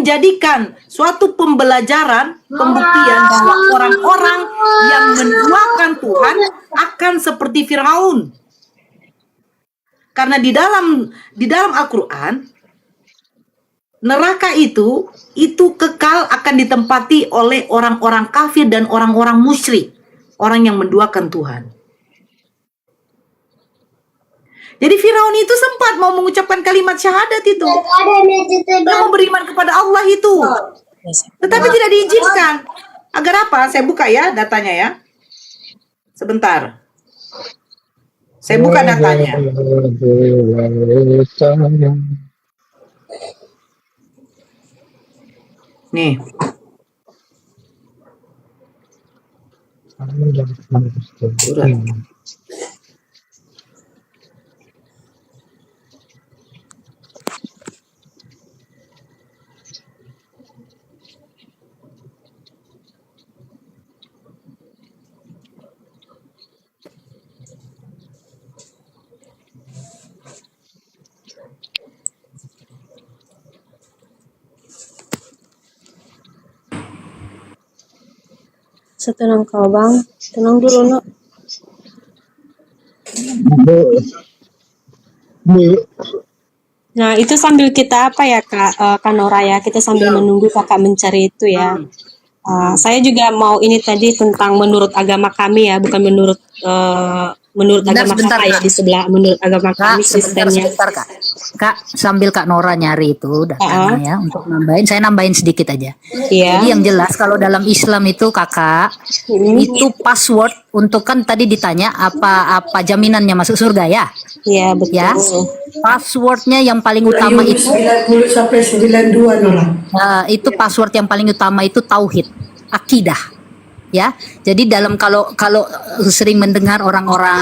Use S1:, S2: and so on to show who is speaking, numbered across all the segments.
S1: menjadikan suatu pembelajaran, pembuktian bahwa orang-orang yang menduakan Tuhan akan seperti Firaun. Karena di dalam Al-Quran, neraka itu kekal akan ditempati oleh orang-orang kafir dan orang-orang musyrik, orang yang menduakan Tuhan. Jadi Firaun itu sempat mau mengucapkan kalimat syahadat itu, dia mau beriman kepada Allah itu, tetapi tidak diizinkan. Agar apa? Saya buka ya datanya ya. Sebentar. Saya buka datanya. Nih. Surat.
S2: Setenang kau bang, tenang dulu nak. Nah itu sambil kita apa ya Kak Nora ya, kita sambil menunggu kakak mencari itu ya. Saya juga mau ini tadi tentang menurut agama kami ya, bukan menurut agama
S3: sebentar,
S2: kakak ya, di sebelah menurut agama kami Kristennya.
S3: Sebentar Kak, sambil Kak Nora nyari itu datanya ya untuk nambahin, saya nambahin sedikit aja.
S2: Iya.
S3: Jadi yang jelas kalau dalam Islam itu Kakak, itu password untuk, kan tadi ditanya apa jaminannya masuk surga ya?
S2: Iya betul.
S3: Ya, passwordnya yang paling utama itu
S4: 90 sampai 92 Nora.
S3: itu password yang paling utama itu tauhid, akidah. Ya, jadi dalam kalau sering mendengar orang-orang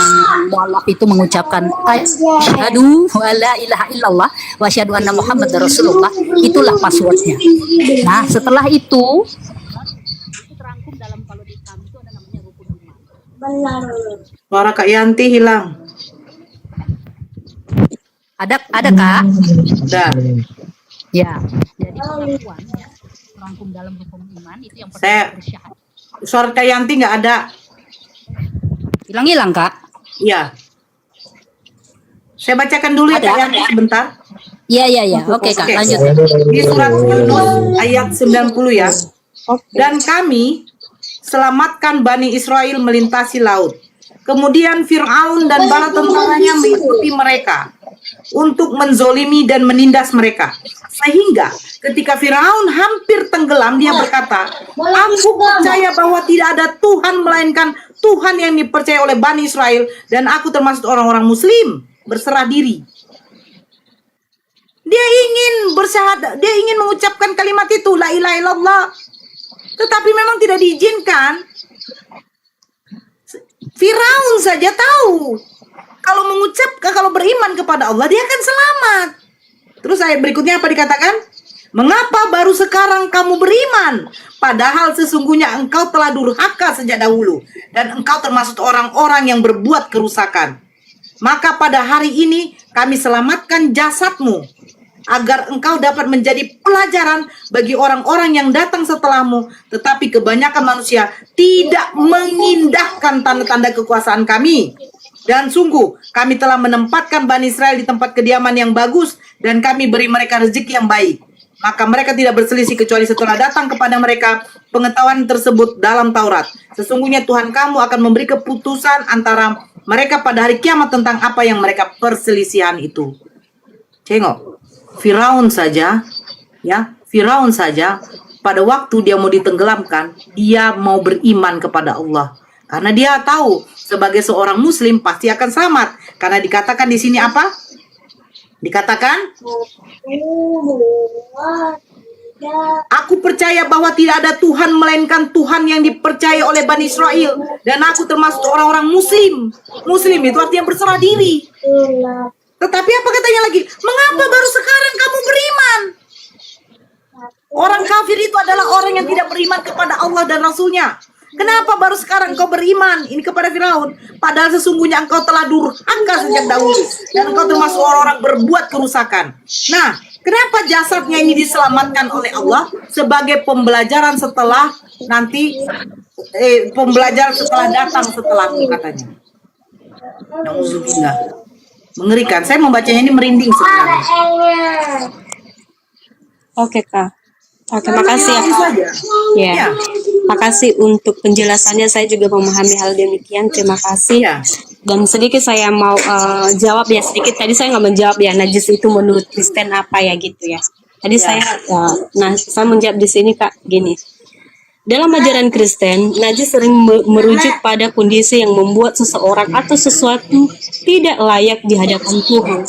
S3: mualaf itu mengucapkan asyhadu wa la ilaha illallah wa asyhadu anna muhammadar rasulullah, itulah passwordnya. Nah, setelah itu terangkum dalam, kalau di Islam itu ada namanya rukun iman.
S1: Suara Kak Yanti hilang.
S3: Ada Kak?
S1: Udah.
S3: Ya. Jadi pengakuan ya, terangkum dalam rukun iman itu yang pertama bersyahadat.
S1: Suara Kak Yanti nggak ada.
S3: Hilang Kak?
S1: Iya. Saya bacakan dulu ya Kak Yanti sebentar.
S3: Iya. Oke Kak, lanjut.
S1: Di surat Yunus ayat 90 ya. Dan kami selamatkan Bani Israel melintasi laut. Kemudian Fir'aun dan bala tentaranya mengikuti mereka untuk menzolimi dan menindas mereka. Sehingga ketika Fir'aun hampir tenggelam, dia berkata, aku percaya bahwa tidak ada Tuhan melainkan Tuhan yang dipercaya oleh Bani Israel, dan aku termasuk orang-orang muslim, berserah diri. Dia ingin bersyahadat, dia ingin mengucapkan kalimat itu, la ilaha illallah, tetapi memang tidak diizinkan. Firaun saja tahu kalau beriman kepada Allah dia akan selamat. Terus ayat berikutnya apa dikatakan? Mengapa baru sekarang kamu beriman? Padahal sesungguhnya engkau telah durhaka sejak dahulu, dan engkau termasuk orang-orang yang berbuat kerusakan. Maka pada hari ini kami selamatkan jasadmu, agar engkau dapat menjadi pelajaran bagi orang-orang yang datang setelahmu. Tetapi kebanyakan manusia tidak mengindahkan tanda-tanda kekuasaan kami. Dan sungguh kami telah menempatkan Bani Israel di tempat kediaman yang bagus, dan kami beri mereka rezeki yang baik. Maka mereka tidak berselisih kecuali setelah datang kepada mereka pengetahuan tersebut dalam Taurat. Sesungguhnya Tuhan kamu akan memberi keputusan antara mereka pada hari kiamat tentang apa yang mereka perselisihan itu. Tengok, Firaun saja pada waktu dia mau ditenggelamkan, dia mau beriman kepada Allah. Karena dia tahu sebagai seorang muslim pasti akan selamat. Karena dikatakan di sini apa? Dikatakan, aku percaya bahwa tidak ada Tuhan melainkan Tuhan yang dipercaya oleh Bani Israel, dan aku termasuk orang-orang muslim. Muslim itu artinya berserah diri. Tetapi apa katanya lagi? Mengapa baru sekarang kamu beriman? Orang kafir itu adalah orang yang tidak beriman kepada Allah dan Rasulnya. Kenapa baru sekarang engkau beriman ini kepada Firaun? Padahal sesungguhnya engkau telah durhaka sejak dahulu, dan engkau termasuk orang-orang berbuat kerusakan. Nah, Kenapa jasadnya ini diselamatkan oleh Allah sebagai pembelajaran setelah nanti pembelajaran setelah datang setelahku katanya. Nauzubillah. Mengerikan. Saya membacanya ini merinding sebenarnya.
S2: Oke, Kak. Oke, makasih ya,
S1: Itu
S2: Kak.
S1: saja.
S2: Ya.
S1: Ya.
S2: Makasih untuk penjelasannya. Saya juga memahami hal demikian. Terima kasih.
S1: Ya.
S2: Dan sedikit saya mau jawab ya sedikit. Tadi saya nggak menjawab ya najis itu menurut Kristen apa ya gitu ya. Tadi
S1: Ya.
S2: saya menjawab di sini Kak gini. Dalam ajaran Kristen, najis sering merujuk pada kondisi yang membuat seseorang atau sesuatu tidak layak di hadapan Tuhan.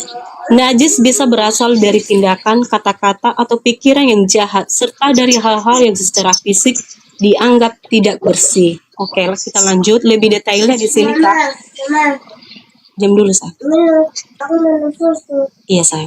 S2: Najis bisa berasal dari tindakan, kata-kata, atau pikiran yang jahat, serta dari hal-hal yang secara fisik dianggap tidak bersih. Oke, kita lanjut lebih detailnya di sini Kak. Jam dulu saya. Iya saya.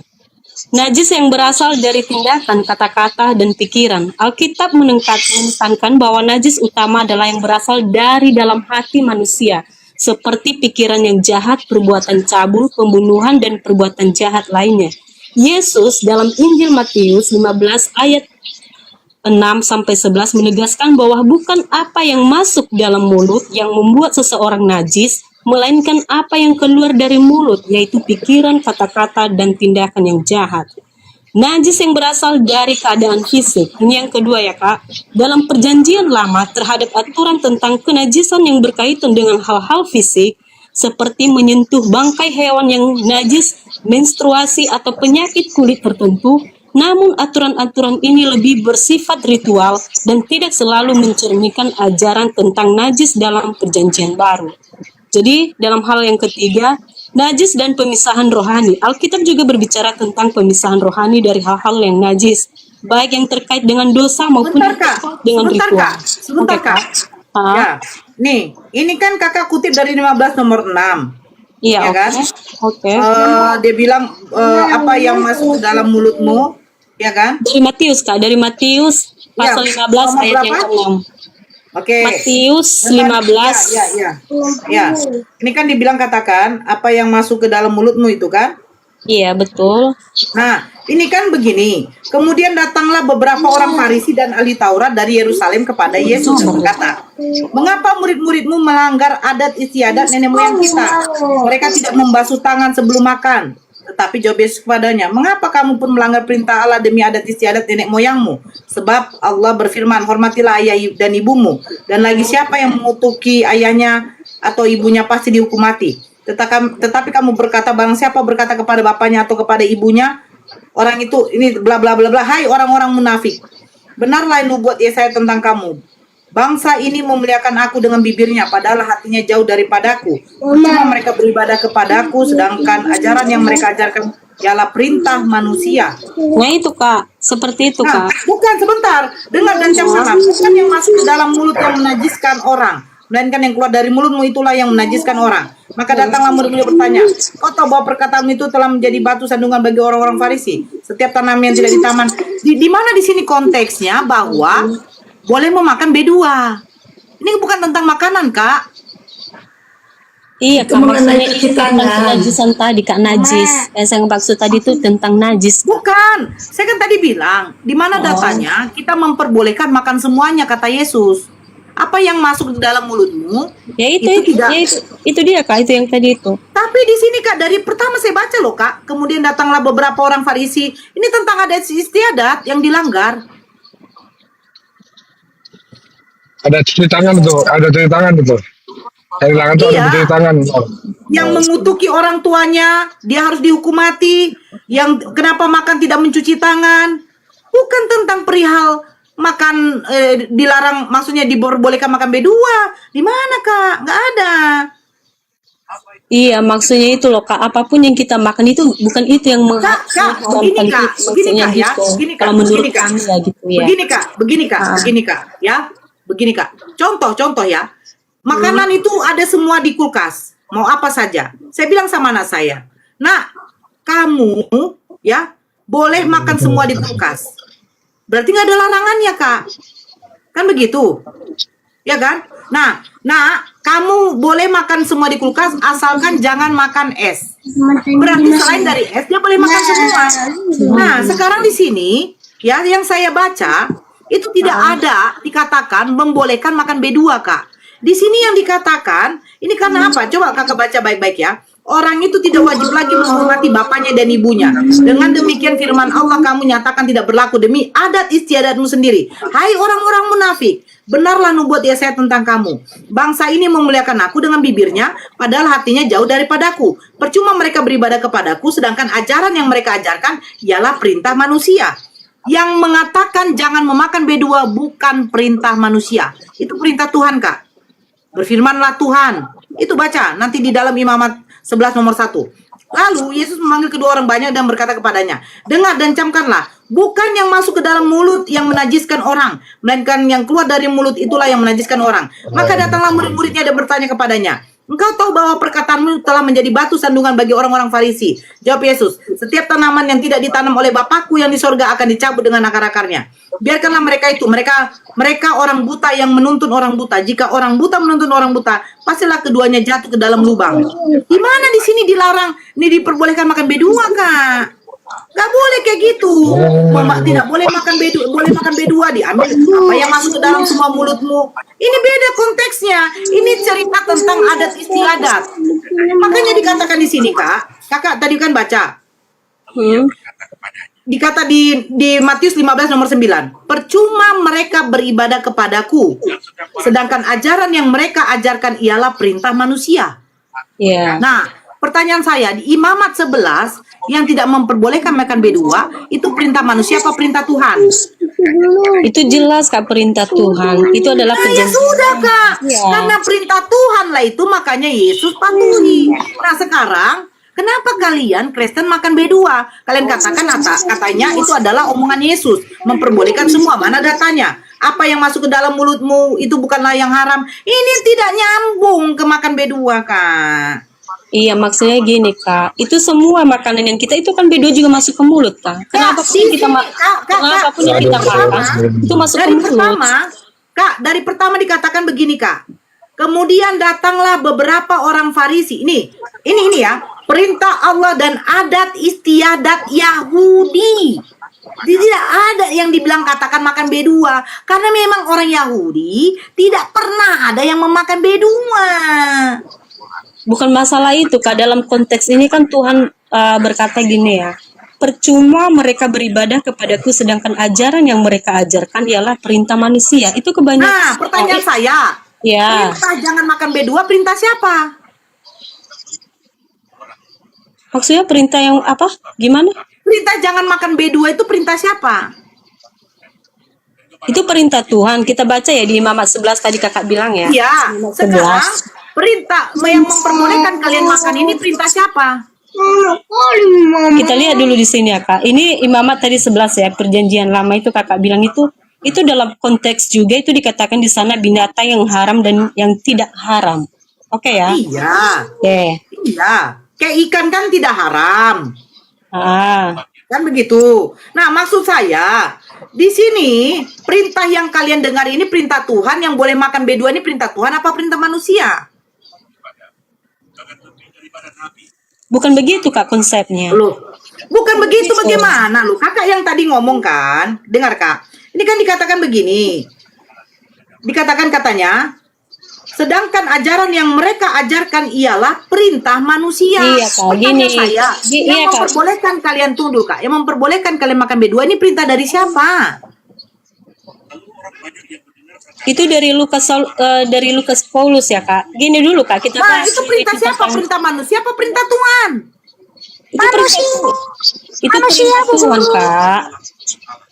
S2: Najis yang berasal dari tindakan, kata-kata, dan pikiran. Alkitab menekankan bahwa najis utama adalah yang berasal dari dalam hati manusia, seperti pikiran yang jahat, perbuatan cabul, pembunuhan, dan perbuatan jahat lainnya. Yesus dalam Injil Matius 15 ayat 6-11 menegaskan bahwa bukan apa yang masuk dalam mulut yang membuat seseorang najis, melainkan apa yang keluar dari mulut, yaitu pikiran, kata-kata, dan tindakan yang jahat. Najis yang berasal dari keadaan fisik. Ini yang kedua ya Kak. Dalam perjanjian lama terhadap aturan tentang kenajisan yang berkaitan dengan hal-hal fisik, seperti menyentuh bangkai hewan yang najis, menstruasi, atau penyakit kulit tertentu, namun aturan-aturan ini lebih bersifat ritual dan tidak selalu mencerminkan ajaran tentang najis dalam perjanjian baru. Jadi, dalam hal yang ketiga, najis dan pemisahan rohani. Alkitab juga berbicara tentang pemisahan rohani dari hal-hal yang najis, baik yang terkait dengan dosa maupun
S1: Sebentar Kak,
S2: dengan
S1: sebentar
S2: ritual.
S1: Kak, sebentar
S2: Oke,
S1: Kak.
S2: Ah,
S1: Ya, nih, ini kan kakak kutip dari 15 nomor 6.
S2: iya,
S1: Ya
S2: oke.
S1: kan?
S2: Oke.
S1: Dia bilang apa yang masuk ke dalam mulutmu, ya kan?
S2: Dari Matius, Kak. Dari Matius
S1: Ya,
S2: pasal 15
S1: nomor
S2: ayat yang
S1: berapa?
S2: ke-6.
S1: Oke.
S2: Matius
S1: Bentar,
S2: 15.
S1: ya. Ya, ini kan dibilang katakan apa yang masuk ke dalam mulutmu itu kan?
S2: Iya, betul.
S1: Nah, ini kan begini. Kemudian datanglah beberapa orang Farisi dan ahli Taurat dari Yerusalem kepada Yesus dan berkata, "Mengapa murid-muridmu melanggar adat istiadat nenek moyang kita? Mereka tidak membasuh tangan sebelum makan." Tetapi jawab Yesus kepadanya, "Mengapa kamu pun melanggar perintah Allah demi adat istiadat nenek moyangmu? Sebab Allah berfirman, hormatilah ayah dan ibumu. Dan lagi siapa yang mengutuki ayahnya atau ibunya pasti dihukum mati. Tetapi kamu berkata, barang siapa berkata kepada bapaknya atau kepada ibunya, orang itu ini bla bla bla bla, hai orang-orang munafik. Benarlah nubuat Yesaya tentang kamu. Bangsa ini memuliakan aku dengan bibirnya, padahal hatinya jauh daripadaku. Cuma mereka beribadah kepadaku, sedangkan ajaran yang mereka ajarkan ialah perintah manusia."
S2: Nah, itu, Kak. Seperti itu,
S1: Nah,
S2: Kak.
S1: bukan sebentar. Dengar dan camkanlah. Bukan yang masuk ke dalam mulut yang menajiskan orang, melainkan yang keluar dari mulutmu itulah yang menajiskan orang. Maka datanglah murid-murid bertanya, "Kau tahu bahwa perkataanmu itu telah menjadi batu sandungan bagi orang-orang Farisi? Setiap tanaman yang tidak ditaman." Di mana di sini konteksnya bahwa boleh memakan B2? Ini bukan tentang makanan, Kak.
S2: Iya,
S4: Itu
S2: Kak.
S4: mengenai
S2: Maksudnya
S4: cuci
S2: itu tentang
S4: tangan.
S2: kenajisan tadi, Kak. Najis. Yang saya maksud tadi itu tentang najis.
S1: Bukan. Saya kan tadi bilang, di mana datanya kita memperbolehkan makan semuanya, kata Yesus. Apa yang masuk di dalam mulutmu,
S2: Ya itu,
S1: tidak.
S2: ya itu dia, Kak. Itu yang tadi itu.
S1: Tapi di sini Kak, dari pertama saya baca loh Kak, kemudian datanglah beberapa orang Farisi. Ini tentang adat istiadat yang dilanggar.
S5: Ada cuci tangan tuh, ada cuci tangan tuh. Dari tangan tuh
S1: Iya.
S5: ada cuci tangan.
S1: Yang mengutuki orang tuanya, dia harus dihukum mati. Yang kenapa makan tidak mencuci tangan. Bukan tentang perihal makan dilarang, maksudnya diperbolehkan makan B2. Di mana Kak? Nggak ada.
S2: Iya, maksudnya itu loh, Kak. Apapun yang kita makan itu bukan itu yang
S1: Kak, begini Kak, begini Kak ya, begini Kak,
S2: Kalau menurut
S1: begini Kak,
S2: kami ya gitu ya.
S1: begini Kak, begini Kak, ya, begini Kak. Contoh ya, makanan itu ada semua di kulkas, mau apa saja. Saya bilang sama anak saya, "Nak, kamu ya boleh makan semua di kulkas. Berarti nggak ada larangannya Kak, kan begitu, Ya kan? Nah, kamu boleh makan semua di kulkas asalkan jangan makan es. Berarti selain dari es dia boleh makan semua. Nah, sekarang di sini ya yang saya baca itu tidak ada dikatakan membolehkan makan B2, Kak. Di sini yang dikatakan ini karena apa? Coba Kakak baca baik-baik ya. Orang itu tidak wajib lagi menghormati bapaknya dan ibunya. Dengan demikian firman Allah kamu nyatakan tidak berlaku demi adat istiadatmu sendiri. Hai orang-orang munafik, benarlah nubuat Yesaya tentang kamu. Bangsa ini memuliakan aku dengan bibirnya, padahal hatinya jauh daripadaku. Percuma mereka beribadah kepadaku, sedangkan ajaran yang mereka ajarkan ialah perintah manusia. Yang mengatakan jangan memakan B2 bukan perintah manusia. Itu perintah Tuhan, Kak. Berfirmanlah Tuhan. Itu baca nanti di dalam Imamat 11 nomor 1. Lalu Yesus memanggil kedua orang banyak dan berkata kepadanya, dengar dan camkanlah, bukan yang masuk ke dalam mulut yang menajiskan orang, melainkan yang keluar dari mulut itulah yang menajiskan orang. Maka datanglah murid-muridnya dan bertanya kepadanya, engkau tahu bahwa perkataanmu telah menjadi batu sandungan bagi orang-orang Farisi. Jawab Yesus, setiap tanaman yang tidak ditanam oleh Bapakku yang di sorga akan dicabut dengan akar-akarnya. Biarkanlah mereka orang buta yang menuntun orang buta. Jika orang buta menuntun orang buta, pastilah keduanya jatuh ke dalam lubang. Di mana di sini dilarang, ini diperbolehkan makan B2, Kak? Gak boleh kayak gitu. Tidak boleh makan B2, boleh makan B2 diambil apa yang masuk ke dalam semua mulutmu. Ini beda konteksnya. Ini cerita tentang adat istiadat. Makanya dikatakan di sini, Kak. Kakak tadi kan baca. Dikata di Matius 15 nomor 9, percuma mereka beribadah kepadaku, sedangkan ajaran yang mereka ajarkan ialah perintah manusia. Nah, pertanyaan saya, di Imamat 11 yang tidak memperbolehkan makan B2, itu perintah manusia apa perintah Tuhan?
S2: Itu jelas, Kak, perintah Tuhan. Itu adalah
S1: Ya
S2: perjanjian.
S1: sudah, Kak.
S2: Iya.
S1: Karena perintah Tuhan lah itu, makanya Yesus patuhi. Nah, sekarang kenapa kalian Kristen makan B2? Kalian katakan katanya itu adalah omongan Yesus, memperbolehkan semua. Mana datanya? Apa yang masuk ke dalam mulutmu itu bukanlah yang haram. Ini tidak nyambung ke makan B2, Kak.
S2: Iya, maksudnya gini, Kak. Itu semua makanan yang kita itu kan B2 juga masuk ke mulut, Kak. Kenapa pun
S1: di
S2: kita
S1: sini,
S2: kenapa pun yang kita makan itu masuk ke mulut.
S1: Dari pertama dikatakan begini, Kak. Kemudian datanglah beberapa orang Farisi. Ini ya, perintah Allah dan adat istiadat Yahudi. Tidak ada yang dibilang katakan makan B2. Karena memang orang Yahudi tidak pernah ada yang memakan B2.
S2: Bukan masalah itu, Kak. Dalam konteks ini kan Tuhan berkata gini ya. Percuma mereka beribadah kepadaku sedangkan ajaran yang mereka ajarkan ialah perintah manusia. Itu kebanyakan.
S1: Nah, pertanyaan saya.
S2: Ya.
S1: Perintah jangan makan B2 perintah siapa?
S2: Maksudnya perintah yang apa? Gimana?
S1: Perintah jangan makan B2 itu perintah siapa?
S2: Itu perintah Tuhan. Kita baca ya di Imamat 11 tadi Kakak bilang ya.
S1: Iya, sekarang perintah yang memperbolehkan kalian makan ini perintah siapa?
S2: Kita lihat dulu di sini ya, Kak. Ini Imamat tadi 11 ya, perjanjian lama itu Kakak bilang itu dalam konteks juga itu dikatakan di sana binatang yang haram dan yang tidak haram. Oke ya?
S1: Iya.
S2: Oke.
S1: Iya. Kayak ikan kan tidak haram. Kan begitu. Nah, maksud saya di sini perintah yang kalian dengar ini perintah Tuhan, yang boleh makan B2 ini perintah Tuhan apa perintah manusia?
S2: Bukan begitu, Kak, konsepnya.
S1: Loh, bukan begitu bagaimana lu? Kakak yang tadi ngomong kan, dengar, Kak. Ini kan dikatakan begini. Dikatakan katanya, sedangkan ajaran yang mereka ajarkan ialah perintah manusia.
S2: Iya, Kak,
S1: Pertanyaan
S2: gini.
S1: saya, yang
S2: Iya, Kak.
S1: memperbolehkan kalian tunduk, Kak, yang memperbolehkan kalian makan B2 ini perintah dari siapa?
S2: Itu dari Lukas Paulus ya, Kak. Gini dulu, Kak, kita
S1: Nah,
S2: bahas
S1: itu perintah
S2: ini
S1: siapa?
S2: tentang-
S1: Perintah manusia apa perintah Tuhan?
S2: Itu perintah Tuhan, Kak.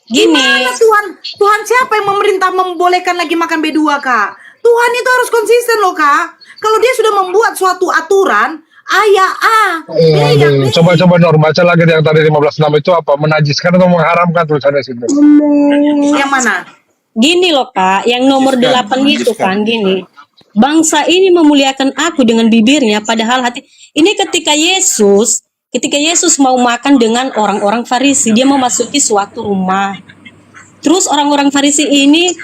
S2: Gini.
S1: Gimana Tuhan siapa yang memerintah membolehkan lagi makan B2, Kak? Tuhan itu harus konsisten loh, Kak. Kalau dia sudah membuat suatu aturan,
S5: Coba Nur, baca lagi yang tadi 15:6 itu apa? Menajiskan atau mengharamkan tulisannya situ?
S1: yang mana?
S2: Gini loh, Kak, yang nomor 8 itu kan gini. Bangsa ini memuliakan aku dengan bibirnya padahal hati. Ini ketika Yesus mau makan dengan orang-orang Farisi, dia memasuki suatu rumah. Terus orang-orang Farisi ini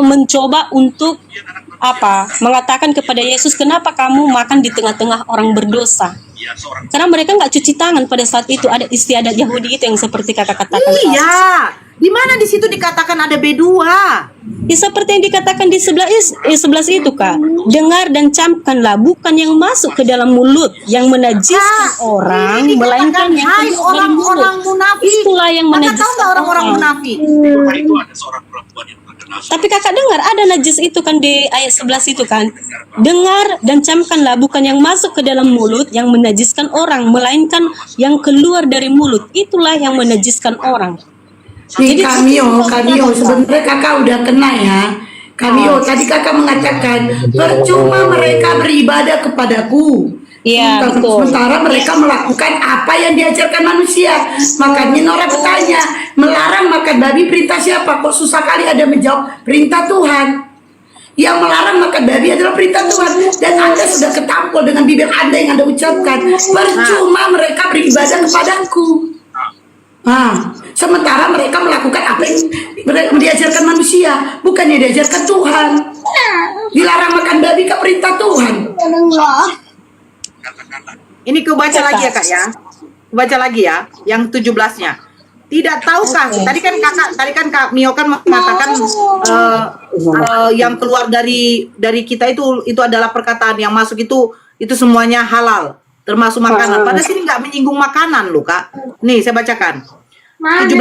S2: mencoba untuk mengatakan kepada Yesus, kenapa kamu makan di tengah-tengah orang berdosa? Karena mereka nggak cuci tangan pada saat itu. Ada istiadat Yahudi itu yang seperti kakak katakan.
S1: Iya. Di mana di situ dikatakan ada B2?
S2: Ya, seperti yang dikatakan di 11 itu, Kak. Dengar dan camkanlah, bukan yang masuk ke dalam mulut, yang menajiskan orang,
S1: Ini
S2: melainkan
S1: dikatakan,
S2: yang
S1: hai
S2: keluar dari
S1: orang-orang
S2: mulut.
S1: munafik.
S2: Itulah yang
S1: Kakak tahu
S2: menajiskan
S1: nggak orang-orang
S2: orang.
S1: munafik?
S2: Tapi kakak dengar ada najis itu kan di ayat 11 itu kan. Dengar dan camkanlah, bukan yang masuk ke dalam mulut yang menajiskan orang, melainkan yang keluar dari mulut. Itulah yang menajiskan orang.
S4: Nih Kamio, sebenarnya kakak udah kena ya. Kamio, tadi kakak mengatakan percuma mereka beribadah kepadaku.
S2: Iya, betul.
S4: Sementara mereka melakukan apa yang diajarkan manusia. Makanya Nora bertanya, melarang makan babi perintah siapa? Kok susah kali ada menjawab perintah Tuhan. Yang melarang makan babi adalah perintah Tuhan. Dan Anda sudah ketampol dengan bibir Anda yang Anda ucapkan. Percuma mereka beribadah kepadaku. Sementara mereka melakukan apa yang diajarkan manusia, bukan yang diajarkan Tuhan. Dilarang makan babi ke perintah Tuhan.
S1: Ini kebaca lagi ya Kak ya. Kebaca lagi ya yang 17-nya. Tidak tahukah? Tadi kan Kak Mio kan mengatakan yang keluar dari kita itu adalah perkataan yang masuk itu semuanya halal, termasuk makanan. Padahal sini nggak menyinggung makanan loh Kak. Nih saya bacakan. 17.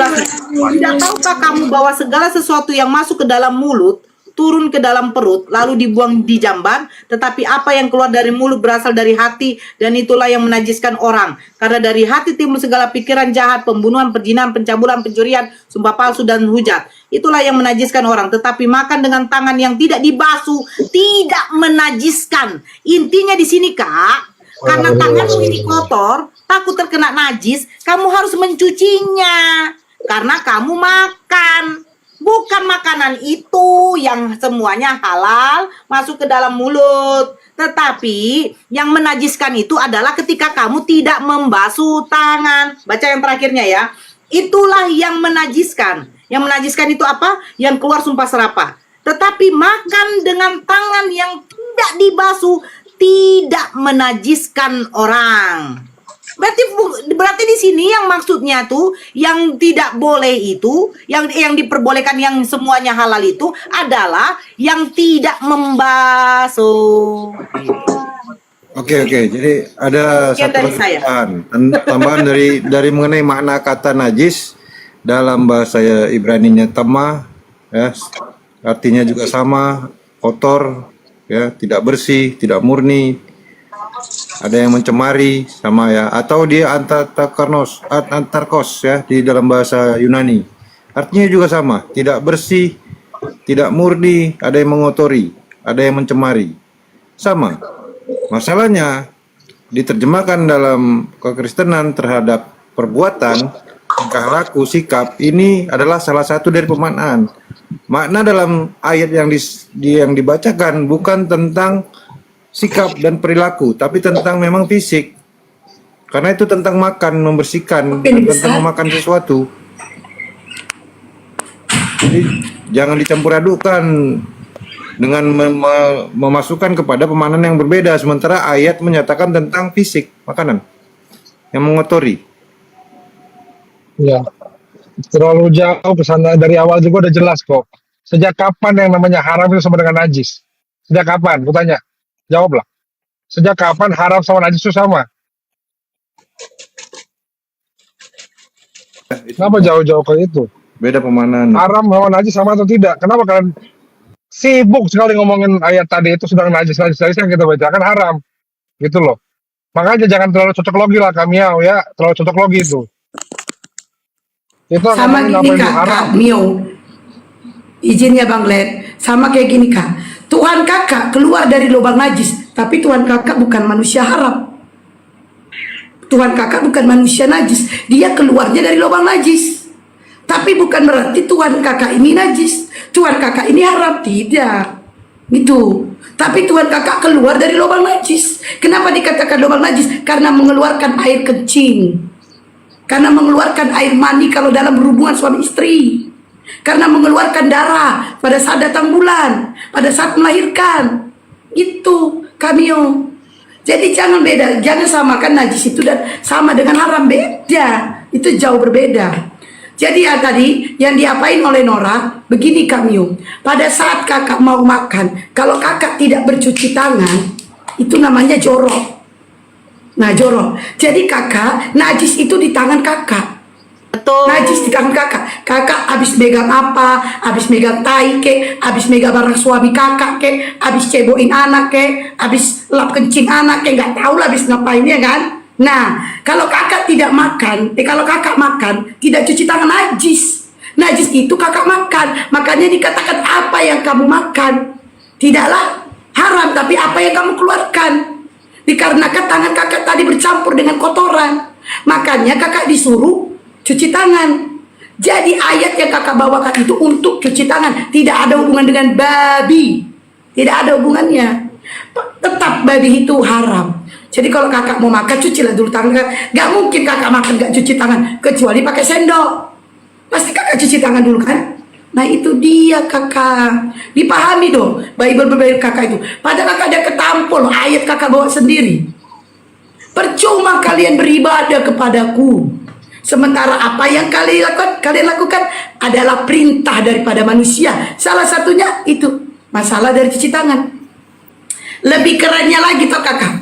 S1: Tidak tahukah kamu bahwa segala sesuatu yang masuk ke dalam mulut turun ke dalam perut lalu dibuang di jamban, tetapi apa yang keluar dari mulut berasal dari hati, dan itulah yang menajiskan orang. Karena dari hati timbul segala pikiran jahat, pembunuhan, perzinahan, pencabulan, pencurian, sumpah palsu, dan hujat. Itulah yang menajiskan orang. Tetapi makan dengan tangan yang tidak dibasuh tidak menajiskan. Intinya di sini Kak, karena tanganmu ini kotor, takut terkena najis, kamu harus mencucinya. Karena kamu makan. Bukan makanan itu yang semuanya halal masuk ke dalam mulut. Tetapi yang menajiskan itu adalah ketika kamu tidak membasuh tangan. Baca yang terakhirnya ya. Itulah yang menajiskan. Yang menajiskan itu apa? Yang keluar sumpah serapah. Tetapi makan dengan tangan yang tidak dibasuh tidak menajiskan orang. Berarti di sini yang maksudnya tuh yang tidak boleh itu, yang diperbolehkan yang semuanya halal itu adalah yang tidak membasuh.
S6: Oke. Jadi ada
S1: Sekian
S6: satu
S1: dari saya.
S6: tambahan dari mengenai makna kata najis dalam bahasa Ibrani-nya tamah, ya, artinya juga sama, kotor, ya, tidak bersih, tidak murni. Ada yang mencemari sama ya, atau dia antarkos ya di dalam bahasa Yunani. Artinya juga sama, tidak bersih, tidak murni, ada yang mengotori, ada yang mencemari. Sama. Masalahnya diterjemahkan dalam kekristenan terhadap perbuatan, tingkah laku, sikap, ini adalah salah satu dari pemaknaan. Makna dalam ayat yang dibacakan bukan tentang sikap dan perilaku, tapi tentang memang fisik. Karena itu tentang makan, membersihkan, tentang memakan sesuatu. Jadi jangan dicampur adukan dengan memasukkan kepada pemaknaan yang berbeda. Sementara ayat menyatakan tentang fisik, makanan yang mengotori.
S5: Ya, terlalu jauh ke sana. Dari awal juga udah jelas kok. Sejak kapan yang namanya haram itu sama dengan najis? Sejak kapan? Aku tanya. Jawablah. Sejak kapan haram sama najis itu sama? Kenapa jauh-jauh ke itu?
S6: Beda pemaknaan.
S5: Haram sama najis sama atau tidak? Kenapa kalian sibuk sekali ngomongin ayat tadi itu sedang najis yang kita bacakan haram? Gitu loh. Makanya jangan terlalu cocok logi lah Kamiau ya. Terlalu cocok logi itu. Itu
S4: Sama gini Kak Mio, izin ya Bang Led, sama kayak gini Kak. Tuhan kakak keluar dari lubang najis, tapi Tuhan kakak bukan manusia haram. Tuhan kakak bukan manusia najis, dia keluarnya dari lubang najis. Tapi bukan berarti Tuhan kakak ini najis, Tuhan kakak ini haram, tidak. Itu. Tapi Tuhan kakak keluar dari lubang najis. Kenapa dikatakan lubang najis? Karena mengeluarkan air kencing. Karena mengeluarkan air mani kalau dalam berhubungan suami istri. karena mengeluarkan darah pada saat datang bulan, pada saat melahirkan. Itu Kamio. Jadi jangan beda, jangan samakan najis itu dan sama dengan haram, beda. Itu jauh berbeda. Jadi ya tadi yang diapain oleh Nora, begini Kamio. Pada saat kakak mau makan, kalau kakak tidak bercuci tangan, itu namanya jorok. Nah jorok. Jadi kakak, najis itu di tangan kakak.
S1: Betul.
S4: Najis di tangan kakak. Kakak habis megang apa? Habis megang tai ke, habis megang barang suami kakak ke, habis ceboin anak ke, habis lap kencing anak ke, nggak tahu lah habis ngapain ya kan? Nah, kalau kakak tidak makan, kalau kakak makan tidak cuci tangan, najis. Najis itu kakak makan. Makanya dikatakan apa yang kamu makan tidaklah haram, tapi apa yang kamu keluarkan. Dikarenakan tangan kakak tadi bercampur dengan kotoran, makanya kakak disuruh cuci tangan. Jadi ayat yang kakak bawakan itu untuk cuci tangan, tidak ada hubungan dengan babi, tidak ada hubungannya. Tetap babi itu haram. Jadi kalau kakak mau makan, cucilah dulu tangan. Gak mungkin kakak makan gak cuci tangan, kecuali pakai sendok. Pasti kakak cuci tangan dulu kan. Nah itu dia kakak, dipahami dong Bible kakak itu. Padahal kakak ada ketampul, ayat kakak bawa sendiri. Percuma kalian beribadah kepadaku, sementara apa yang kalian lakukan adalah perintah daripada manusia. Salah satunya itu masalah dari cuci tangan. Lebih kerennya lagi toh kakak,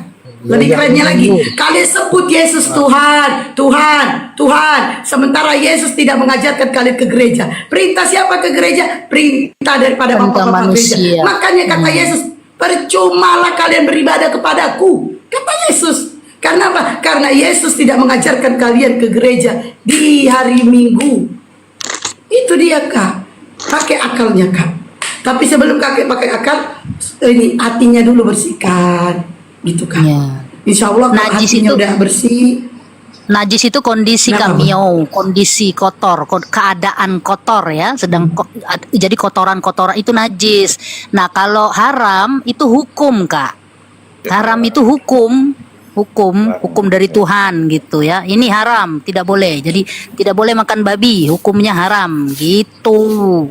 S4: lebih kerennya lagi, kalian sebut Yesus Tuhan, Tuhan, Tuhan, sementara Yesus tidak mengajarkan kalian ke gereja. Perintah siapa ke gereja? Perintah daripada
S3: Perintah
S4: bapak-bapak gereja.
S3: manusia.
S4: Makanya kata Yesus, percumalah kalian beribadah kepadaku, kata Yesus. Karena apa? Karena Yesus tidak mengajarkan kalian ke gereja di hari Minggu. Itu dia kak, pakai akalnya kak. Tapi sebelum kakek pakai akal, ini hatinya dulu bersihkan, gitu kan?
S3: Ya.
S4: Insya Allah kalau
S3: Najis
S4: hatinya
S3: itu-
S4: udah bersih.
S3: Najis itu kondisi
S4: Kenapa,
S3: Kamio, kondisi kotor, keadaan kotor ya, jadi kotoran-kotoran itu najis. Nah, kalau haram itu hukum, Kak. Haram itu hukum dari Tuhan gitu ya. Ini haram, tidak boleh. Jadi tidak boleh makan babi, hukumnya haram gitu.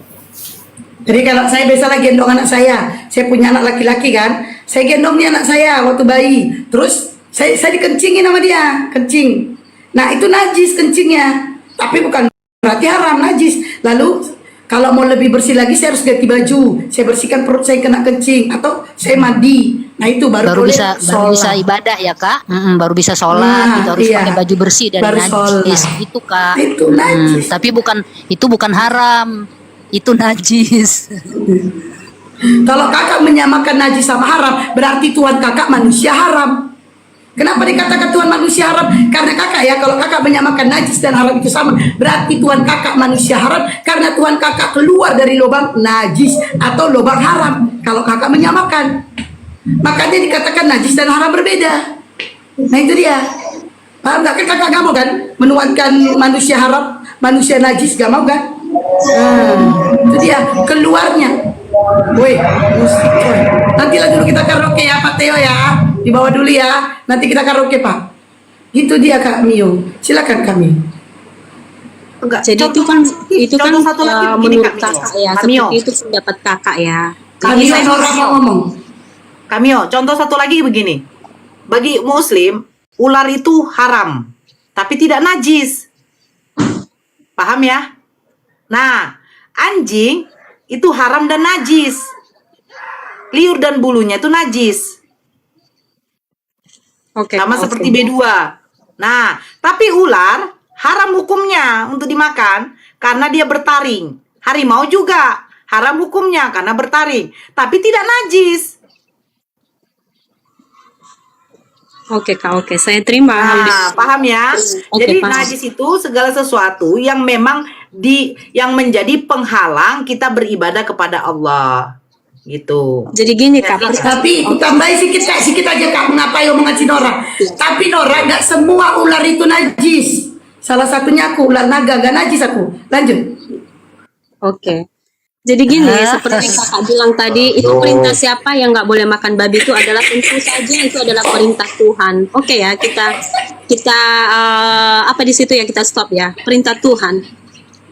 S4: Jadi kalau saya biasa gendong anak saya punya anak laki-laki kan, saya gendong nih anak saya waktu bayi, terus saya dikencingin sama dia, kencing. Nah itu najis kencingnya, tapi bukan berarti haram, najis. Lalu kalau mau lebih bersih lagi saya harus ganti baju, saya bersihkan perut saya kena kencing, atau saya mandi. Nah itu baru boleh
S3: baru bisa
S4: sholat.
S3: ibadah ya Kak. Baru bisa sholat,
S4: Nah,
S3: gitu, harus
S4: iya.
S3: pakai baju bersih dari
S4: Baru
S3: najis
S4: sholat.
S3: itu Kak.
S4: Itu najis.
S3: Tapi itu bukan haram, itu najis.
S4: Kalau kakak menyamakan najis sama haram, berarti Tuhan kakak manusia haram. Kenapa dikatakan Tuhan manusia haram? Karena kakak ya, kalau kakak menyamakan najis dan haram itu sama, berarti Tuhan kakak manusia haram. Karena Tuhan kakak keluar dari lubang najis atau lubang haram. Kalau kakak menyamakan, makanya dikatakan najis dan haram berbeda. Nah itu dia. Paham gak? Kan kakak gak mau kan menuankan manusia haram, manusia najis, gak mau kan? Itu dia keluarnya. Woi, musik coy. Nanti lah dulu kita karaoke ya Pak Teo ya. Dibawa dulu ya. Nanti kita karaoke Pak. Itu dia Kak Mio. Silakan kami.
S1: Enggak.
S2: Jadi
S1: Contoh-
S2: itu kan
S1: contoh satu lagi begini,
S2: menurut
S1: Kak Mio.
S2: kakak ya,
S1: Kak Mio.
S2: seperti itu pendapat kakak ya.
S4: Kami
S1: Jadi,
S4: orang mau ngomong.
S1: Kamio, contoh satu lagi begini. Bagi muslim, ular itu haram, tapi tidak najis. Paham ya? Nah, anjing itu haram dan najis. Liur dan bulunya itu najis.
S2: Oke.
S1: Sama
S2: oke.
S1: seperti B2. Nah, tapi ular haram hukumnya untuk dimakan karena dia bertaring. Harimau juga haram hukumnya karena bertaring, tapi tidak najis.
S2: Oke Kak, oke. Saya terima hal
S1: Nah,
S2: itu.
S1: paham ya?
S2: Oke,
S1: Jadi
S2: paham.
S1: najis itu segala sesuatu yang memang yang menjadi penghalang kita beribadah kepada Allah. Gitu.
S2: Jadi gini
S1: Ya,
S2: Kak,
S4: Tapi tambahin sikit aja Kak, mengapa omongan si Nora. Tapi Nora, gak semua ular itu najis. Salah satunya aku, ular naga, gak najis aku. Lanjut.
S2: oke. Jadi gini, seperti kakak bilang tadi, itu perintah siapa yang nggak boleh makan babi itu adalah tentu saja itu adalah perintah Tuhan. Oke ya, kita apa di situ ya kita stop ya, perintah Tuhan.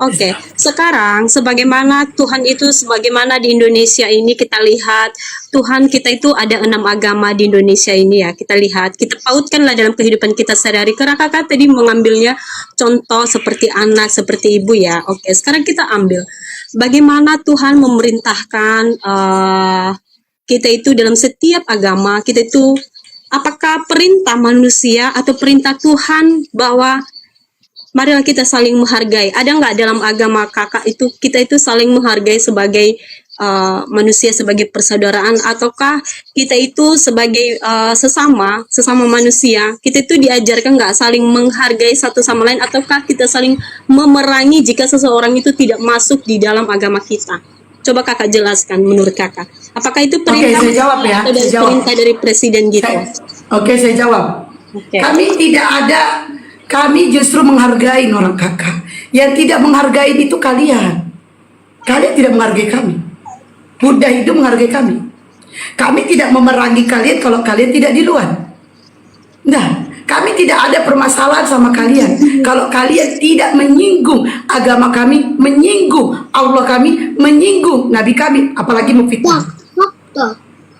S2: Oke, sekarang sebagaimana Tuhan itu, sebagaimana di Indonesia ini kita lihat Tuhan kita itu ada 6 agama di Indonesia ini ya. Kita lihat, kita pautkanlah dalam kehidupan kita sehari-hari. Karena kakak tadi mengambilnya contoh seperti anak, seperti ibu ya. Oke, sekarang kita ambil bagaimana Tuhan memerintahkan kita itu dalam setiap agama. Kita itu apakah perintah manusia atau perintah Tuhan bahwa marilah kita saling menghargai. Ada nggak dalam agama kakak itu kita itu saling menghargai sebagai manusia, sebagai persaudaraan, ataukah kita itu sebagai sesama manusia kita itu diajarkan nggak saling menghargai satu sama lain, ataukah kita saling memerangi jika seseorang itu tidak masuk di dalam agama kita? Coba kakak jelaskan menurut kakak. Apakah itu perintah
S4: saya jawab ya.
S2: atau dari
S4: Saya jawab.
S2: perintah dari presiden gitu?
S4: Oke, saya jawab.
S2: Oke.
S4: Kami justru menghargai orang kakak. Yang tidak menghargai itu kalian. Kalian tidak menghargai kami. Buddha itu menghargai kami. Kami tidak memerangi kalian kalau kalian tidak di luar. Nah, kami tidak ada permasalahan sama kalian. Kalau kalian tidak menyinggung agama kami, menyinggung Allah kami, menyinggung Nabi kami, apalagi memfitnah.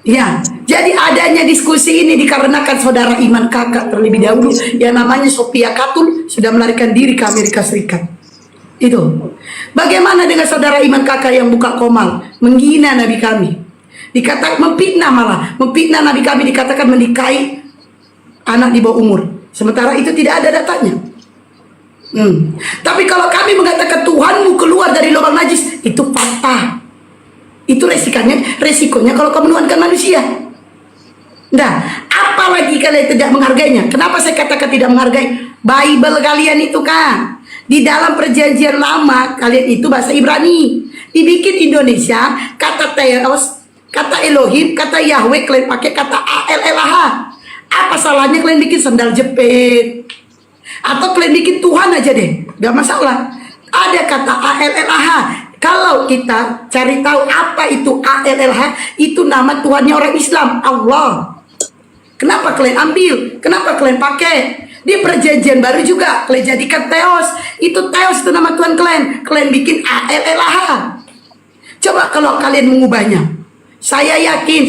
S4: Ya, jadi adanya diskusi ini dikarenakan saudara iman kakak terlebih dahulu yang namanya Sophia Katul sudah melarikan diri ke Amerika Serikat. Itu. Bagaimana dengan saudara iman kakak yang buka komal, menghina Nabi kami? Dikatakan memfitnah, malah memfitnah Nabi kami, dikatakan menikahi anak di bawah umur. Sementara itu tidak ada datanya. Tapi kalau kami mengatakan Tuhanmu keluar dari lubang najis, itu fakta. Itu resikonya kalau kamu menuhankan manusia. Nah, apalagi kalian tidak menghargainya. Kenapa saya katakan tidak menghargai? Bible kalian itu kan di dalam perjanjian lama kalian itu bahasa Ibrani. Dibikin Indonesia kata Theos, kata Elohim, kata Yahweh kalian pakai kata ALLH. Apa salahnya kalian bikin sandal jepit? Atau kalian bikin Tuhan aja deh, gak masalah. Ada kata ALLH. Kalau kita cari tahu apa itu ALLH, itu nama Tuhannya orang Islam, Allah. Kenapa kalian ambil? Kenapa kalian pakai? Di perjanjian baru juga kalian jadikan Theos. Itu Theos itu nama Tuhan kalian. Kalian bikin ALLH. Coba kalau kalian mengubahnya. Saya yakin,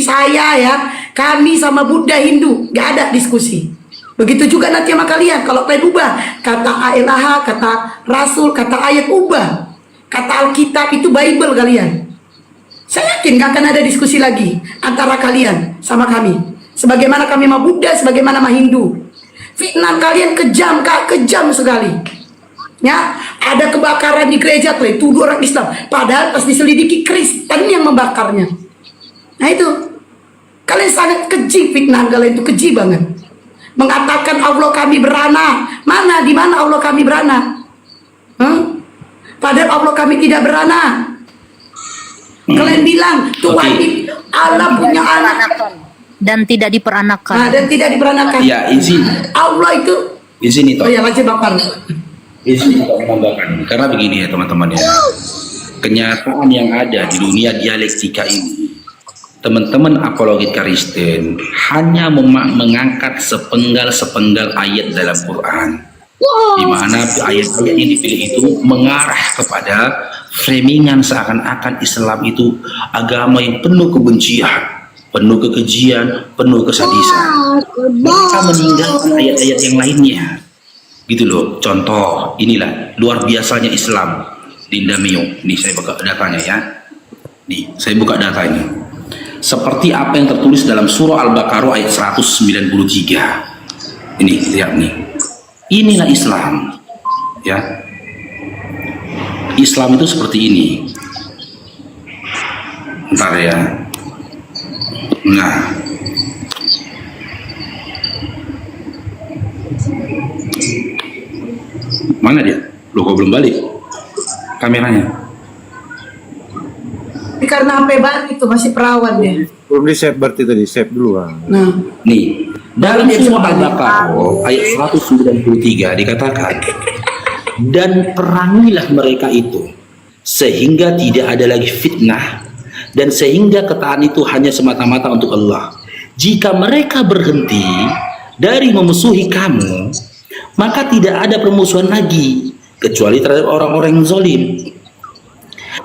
S4: kami sama Buddha Hindu gak ada diskusi. Begitu juga nanti sama kalian. Kalau kalian ubah kata ALLH, kata Rasul, kata ayat, ubah. Kata Alkitab itu Bible kalian. Saya yakin gak akan ada diskusi lagi antara kalian sama kami. Sebagaimana kami sama Buddha, sebagaimana sama Hindu. Fitnah kalian kejam, Kak, kejam sekali. Ya, ada kebakaran di gereja, kalian tuduh orang Islam. Padahal pas diselidiki Kristen yang membakarnya. Nah itu, kalian sangat keji, fitnah kalian itu keji banget. Mengatakan Allah kami beranak. Mana, di mana Allah kami beranak? Padahal Allah kami tidak beranak. Kalian bilang Tuhan Allah punya anak
S3: dan tidak diperanakan.
S4: Nah, dan tidak diperanakan.
S7: Ya, izin.
S4: Allah itu.
S7: Izin itu.
S4: Oh ya, lanjut Bapak.
S7: Izin untuk menambahkan. Karena begini ya teman-teman ya. Kenyataan yang ada di dunia dialektika ini, teman-teman apologet Kristen hanya mengangkat sepenggal-sepenggal ayat dalam Quran. Di mana ayat-ayat yang dipilih itu mengarah kepada framingan seakan-akan Islam itu agama yang penuh kebencian, penuh kekejian, penuh kesadisan. Mereka meninggalkan ayat-ayat yang lainnya. Gitu loh. Contoh, inilah luar biasanya Islam. Dinda Mio, nih saya buka datanya ya. Nih, saya buka data ini. Seperti apa yang tertulis dalam surah Al-Baqarah ayat 193. Ini, lihat nih. Inilah Islam, ya. Islam itu seperti ini. Bentar ya. Nah, mana dia? Loh, kok belum balik kameranya?
S4: Karena HP baru itu masih perawan ya.
S6: Belum di save berarti tadi, save dulu lah.
S4: Nah,
S7: Nih, dalam surah Al-Baqarah ayat 193 dikatakan, dan perangilah mereka itu sehingga tidak ada lagi fitnah dan sehingga ketaatan itu hanya semata-mata untuk Allah. Jika mereka berhenti dari memusuhi kamu, maka tidak ada permusuhan lagi. kecuali terhadap orang-orang yang zalim.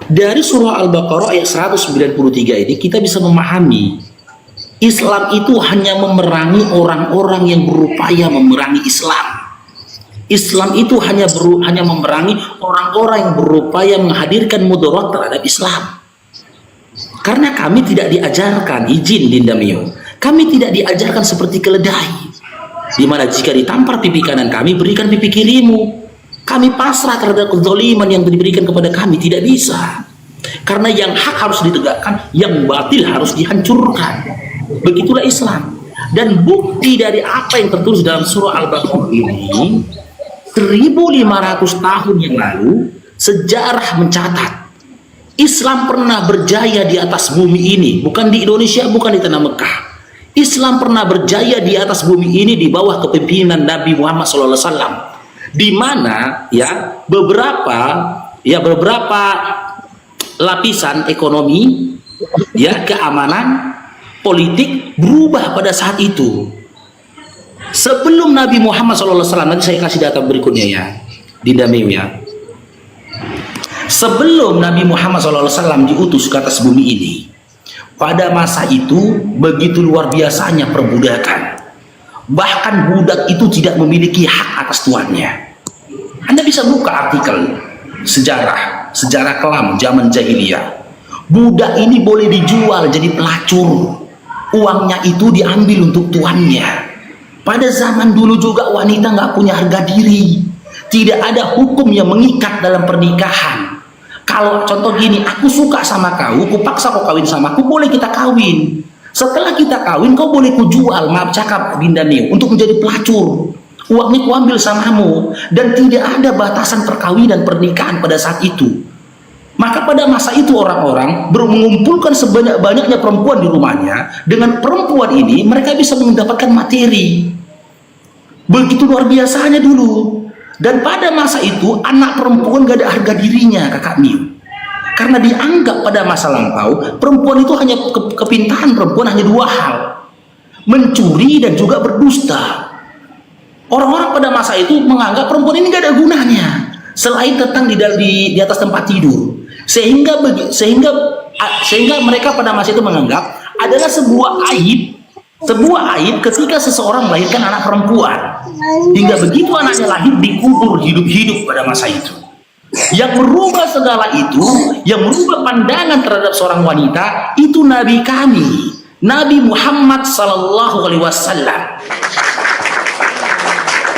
S7: Dari surah Al-Baqarah ayat 193 ini kita bisa memahami Islam itu hanya memerangi orang-orang yang berupaya memerangi Islam. Islam itu hanya memerangi orang-orang yang berupaya menghadirkan mudarat terhadap Islam. Karena kami tidak diajarkan, izin Dinda Mio, kami tidak diajarkan seperti keledai, di mana jika ditampar pipi kanan kami, berikan pipi kirimu. Kami pasrah terhadap kezaliman yang diberikan kepada kami, tidak bisa. Karena yang hak harus ditegakkan, yang batil harus dihancurkan. Begitulah Islam. Dan bukti dari apa yang tertulis dalam surah Al-Baqarah ini, 1500 tahun yang lalu, sejarah mencatat Islam pernah berjaya di atas bumi ini, bukan di Indonesia, bukan di tanah Mekah. Islam pernah berjaya di atas bumi ini di bawah kepemimpinan Nabi Muhammad SAW. Di mana ya beberapa lapisan ekonomi, ya keamanan, politik berubah pada saat itu. Sebelum Nabi Muhammad SAW, nanti saya kasih data berikutnya ya, Dinda Meo ya. Sebelum Nabi Muhammad SAW diutus ke atas bumi ini, pada masa itu begitu luar biasanya perbudakan. Bahkan budak itu tidak memiliki hak atas tuannya. Anda bisa buka artikel sejarah kelam zaman jahiliyah. Budak ini boleh dijual jadi pelacur. Uangnya itu diambil untuk tuannya. Pada zaman dulu juga wanita nggak punya harga diri. Tidak ada hukum yang mengikat dalam pernikahan. Kalau contoh gini, aku suka sama kau, aku paksa kau kawin sama aku, boleh kita kawin. Setelah kita kawin, kau boleh kujual, maaf cakap Dinda Meo, untuk menjadi pelacur. Uangnya kuambil samamu. Dan tidak ada batasan perkawinan pernikahan pada saat itu. Maka pada masa itu orang-orang mengumpulkan sebanyak-banyaknya perempuan di rumahnya. Dengan perempuan ini mereka bisa mendapatkan materi. Begitu luar biasanya dulu. Dan pada masa itu anak perempuan gak ada harga dirinya, Kakak Mio. Karena dianggap pada masa lampau perempuan itu hanya kepintaran perempuan hanya dua hal, mencuri dan juga berdusta. Orang-orang pada masa itu menganggap perempuan ini gak ada gunanya selain tentang di atas tempat tidur, sehingga mereka pada masa itu menganggap adalah sebuah aib ketika seseorang melahirkan anak perempuan, hingga begitu anaknya lahir dikubur hidup-hidup pada masa itu. Yang merubah segala itu, yang merubah pandangan terhadap seorang wanita, itu Nabi kami, Nabi Muhammad SAW.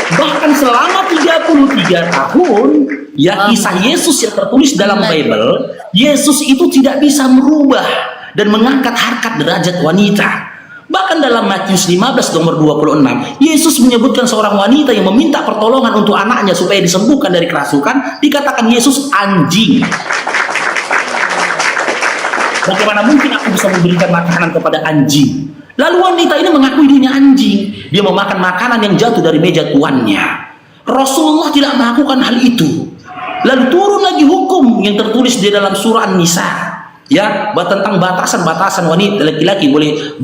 S7: Bahkan selama 33 tahun ya kisah Yesus yang tertulis dalam Bible, Yesus itu tidak bisa merubah dan mengangkat harkat derajat wanita. Bahkan dalam Matius 15 nomor 26, Yesus menyebutkan seorang wanita yang meminta pertolongan untuk anaknya supaya disembuhkan dari kerasukan, dikatakan Yesus anjing. Bagaimana mungkin aku bisa memberikan makanan kepada anjing? Lalu wanita ini mengakui dirinya anjing. Dia memakan makanan yang jatuh dari meja tuannya. Rasulullah tidak melakukan hal itu. Lalu turun lagi hukum yang tertulis di dalam surah An-Nisa, ya, tentang batasan-batasan wanita laki-laki boleh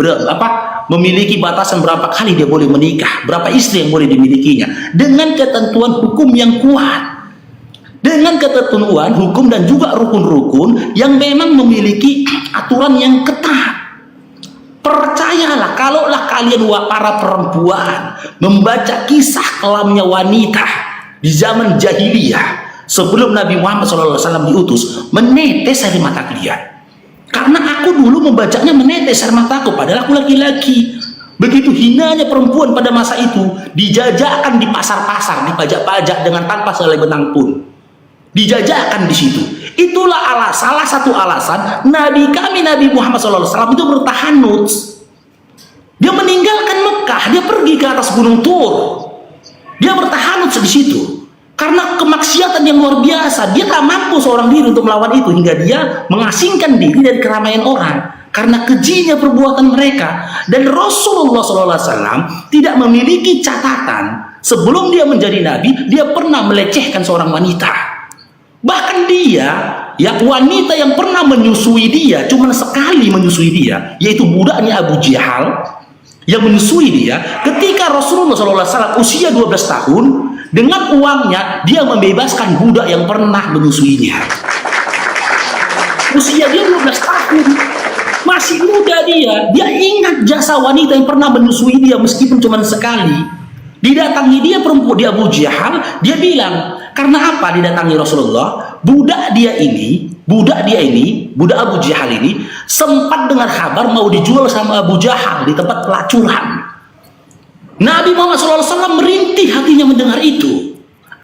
S7: memiliki batasan berapa kali dia boleh menikah, berapa istri yang boleh dimilikinya, dengan ketentuan hukum yang kuat, dengan ketentuan hukum dan juga rukun-rukun yang memang memiliki aturan yang ketat. Percayalah, kalaulah kalian para perempuan membaca kisah kelamnya wanita di zaman jahiliyah sebelum Nabi Muhammad SAW diutus, menetes air mata kalian. Karena aku dulu membacanya menetes air mataku, padahal aku laki-laki. Begitu hinanya perempuan pada masa itu, dijajakan di pasar-pasar, dipajak-pajak dengan tanpa selai benang pun. Dijajakan di situ. Itulah salah satu alasan Nabi kami, Nabi Muhammad SAW itu bertahanut. Dia meninggalkan Mekah, dia pergi ke atas Gunung Tur. Dia bertahanut di situ. Karena kemaksiatan yang luar biasa, dia tak mampu seorang diri untuk melawan itu, hingga dia mengasingkan diri dari keramaian orang karena kejinya perbuatan mereka. Dan Rasulullah SAW tidak memiliki catatan sebelum dia menjadi nabi, dia pernah melecehkan seorang wanita. Bahkan dia, ya, wanita yang pernah menyusui dia, cuma sekali menyusui dia, yaitu budaknya Abu Jahal yang menyusui dia ketika Rasulullah SAW usia 12 tahun. Dengan uangnya dia membebaskan budak yang pernah menyusuinya. Usia dia 12 tahun, masih muda dia ingat jasa wanita yang pernah menyusui dia meskipun cuma sekali. Didatangi dia perempuan, dia Abu Jahal, dia bilang, karena apa didatangi Rasulullah? Budak Abu Jahal ini sempat dengar kabar mau dijual sama Abu Jahal di tempat pelacuran. Nabi Muhammad SAW merintih hatinya mendengar itu.